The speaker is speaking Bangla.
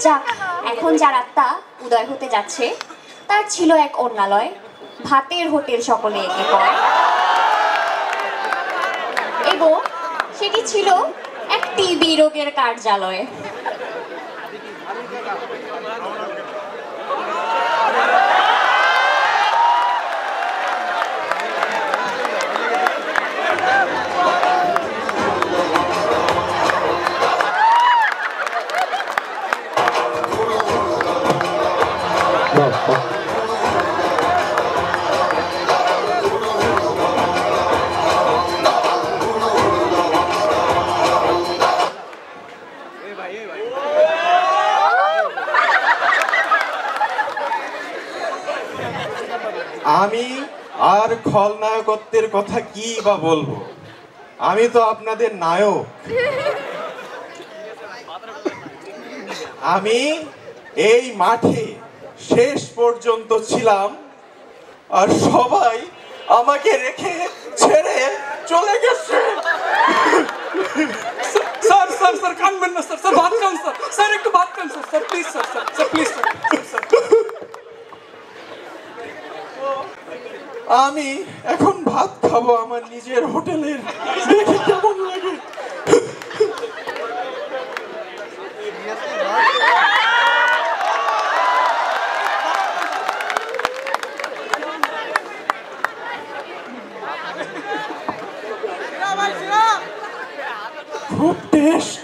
যাক, এখন যার আত্মা উদয় হতে যাচ্ছে তার ছিল এক অন্যালয়, ভাতের হোটেল সকলে একে কয়, এবং সেটি ছিল এক টিবি রোগের কার্যালয়। আমি আর খলনায়কত্বের কথা কি বা বলবো, আমি তো আপনাদের নায়ক। আমি এই মাঠে শেষ পর্যন্ত ছিলাম, আর সবাই আমাকে রেখে ছেড়ে চলে গেছে। স্যার স্যার স্যার কানবেন না স্যার, স্যার ভাত খান স্যার, স্যার একটু ভাত খান sir, sir please sir, sir sir please sir. আমি এখন ভাত খাবো আমার নিজের হোটেলের, দেখে কেমন লাগে। খুব টেস্ট।